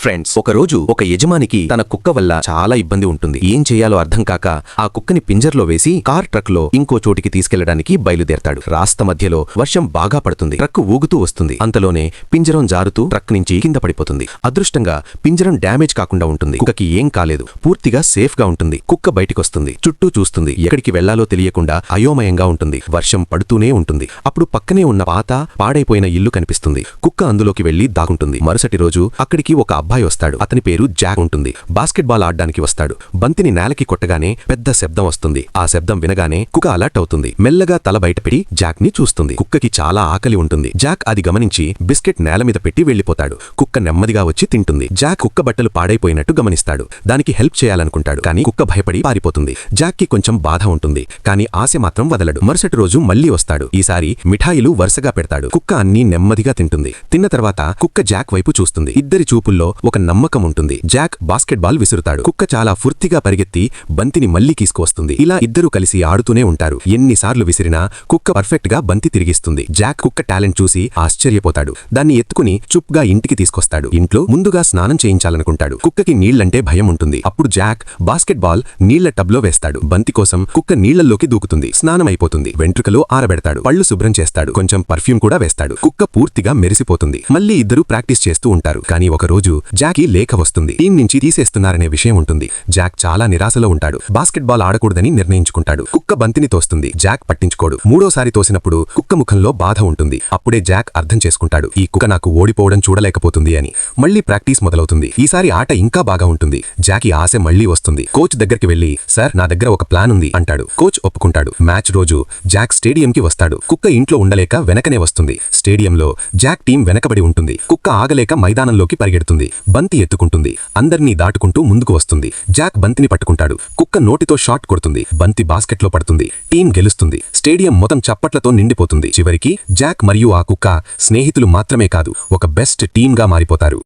Friends, ఒకరోజు ఒక యజమానికి తన కుక్క వల్ల చాలా ఇబ్బంది ఉంటుంది. ఏం చేయాలో అర్థం కాక ఆ కుక్కని పింజర్లో వేసి కార్ ట్రక్ లో ఇంకో చోటికి తీసుకెళ్లడానికి బయలుదేరతాడు. రాస్త మధ్యలో వర్షం బాగా పడుతుంది. ట్రక్ ఊగుతూ వస్తుంది. అంతలోనే పింజరం జారుతూ ట్రక్ నుంచి కింద పడిపోతుంది. అదృష్టంగా పింజరం డ్యామేజ్ కాకుండా ఉంటుంది. కుక్కకి ఏం కాలేదు. పూర్తిగా సేఫ్ గా ఉంటుంది. కుక్క బయటికొస్తుంది. చుట్టూ చూస్తుంది. ఎక్కడికి వెళ్లాలో తెలియకుండా అయోమయంగా ఉంటుంది. వర్షం పడుతూనే ఉంటుంది. అప్పుడు పక్కనే ఉన్న పాత పాడైపోయిన ఇల్లు కనిపిస్తుంది. కుక్క అందులోకి వెళ్లి దాక్కుంటుంది. మరుసటి రోజు అక్కడికి ఒక అబ్బాయి వస్తాడు. అతని పేరు జాక్ ఉంటుంది. బాస్కెట్బాల్ ఆడ్డానికి వస్తాడు. బంతిని నేలకి కొట్టగానే పెద్ద శబ్దం వస్తుంది. ఆ శబ్దం వినగానే కుక్క అలర్ట్ అవుతుంది. మెల్లగా తల బయటపెట్టి జాక్ ని చూస్తుంది. కుక్కకి చాలా ఆకలి ఉంటుంది. జాక్ అది గమనించి బిస్కెట్ నేల మీద పెట్టి వెళ్లిపోతాడు. కుక్క నెమ్మదిగా వచ్చి తింటుంది. జాక్ కుక్క బట్టలు పాడైపోయినట్టు గమనిస్తాడు. దానికి హెల్ప్ చేయాలనుకుంటాడు. కానీ కుక్క భయపడి పారిపోతుంది. జాక్ కి కొంచెం బాధ ఉంటుంది. కానీ ఆశ మాత్రం వదలడు. మరుసటి రోజు మళ్లీ వస్తాడు. ఈసారి మిఠాయిలు వరుసగా పెడతాడు. కుక్క అన్నీ నెమ్మదిగా తింటుంది. తిన్న తర్వాత కుక్క జాక్ వైపు చూస్తుంది. ఇద్దరి చూపుల్లో ఒక నమ్మకం ఉంటుంది. జాక్ బాస్కెట్బాల్ విసురుతాడు. కుక్క చాలా ఫుర్తిగా పరిగెత్తి బంతిని మళ్లీ తీసుకువస్తుంది. ఇలా ఇద్దరూ కలిసి ఆడుతూనే ఉంటారు. ఎన్నిసార్లు విసిరినా కుక్క పర్ఫెక్ట్ గా బంతి తిరిగిస్తుంది. జాక్ కుక్క టాలెంట్ చూసి ఆశ్చర్యపోతాడు. దాన్ని ఎత్తుకుని చుప్గా ఇంటికి తీసుకొస్తాడు. ఇంట్లో ముందుగా స్నానం చేయించాలనుకుంటాడు. కుక్కకి నీళ్లంటే భయం ఉంటుంది. అప్పుడు జాక్ బాస్కెట్బాల్ నీళ్ల టబ్లో వేస్తాడు. బంతి కోసం కుక్క నీళ్లలోకి దూకుతుంది. స్నానం అయిపోతుంది. వెంట్రుకలు ఆరబెడతాడు. పళ్ళు శుభ్రం చేస్తాడు. కొంచెం పర్ఫ్యూమ్ కూడా వేస్తాడు. కుక్క పూర్తిగా మెరిసిపోతుంది. మళ్లీ ఇద్దరూ ప్రాక్టీస్ చేస్తూ ఉంటారు. కానీ ఒకరోజు జాకీ లేఖ వస్తుంది. టీం నుంచి తీసేస్తున్నారనే విషయం ఉంటుంది. జాక్ చాలా నిరాశలో ఉంటాడు. బాస్కెట్బాల్ ఆడకూడదని నిర్ణయించుకుంటాడు. కుక్క బంతిని తోస్తుంది. జాక్ పట్టించుకోడు. మూడోసారి తోసినప్పుడు కుక్క ముఖంలో బాధ ఉంటుంది. అప్పుడే జాక్ అర్థం చేసుకుంటాడు. ఈ కుక్క నాకు ఓడిపోవడం చూడలేకపోతుంది అని. మళ్లీ ప్రాక్టీస్ మొదలవుతుంది. ఈసారి ఆట ఇంకా బాగా ఉంటుంది. జాకీ ఆశ మళ్లీ వస్తుంది. కోచ్ దగ్గరికి వెళ్లి, సార్, నా దగ్గర ఒక ప్లాన్ ఉంది అంటాడు. కోచ్ ఒప్పుకుంటాడు. మ్యాచ్ రోజు జాక్ స్టేడియంకి వస్తాడు. కుక్క ఇంట్లో ఉండలేక వెనకనే వస్తుంది. స్టేడియంలో జాక్ టీం వెనకబడి ఉంటుంది. కుక్క ఆగలేక మైదానంలోకి పరిగెడుతుంది. బంతి ఎత్తుకుంటుంది. అందర్నీ దాటుకుంటూ ముందుకు వస్తుంది. జాక్ బంతిని పట్టుకుంటాడు. కుక్క నోటితో షాట్ కొడుతుంది. బంతి బాస్కెట్లో పడుతుంది. టీం గెలుస్తుంది. స్టేడియం మొత్తం చప్పట్లతో నిండిపోతుంది. చివరికి జాక్ మరియు ఆ కుక్క స్నేహితులు మాత్రమే కాదు, ఒక బెస్ట్ టీంగా మారిపోతారు.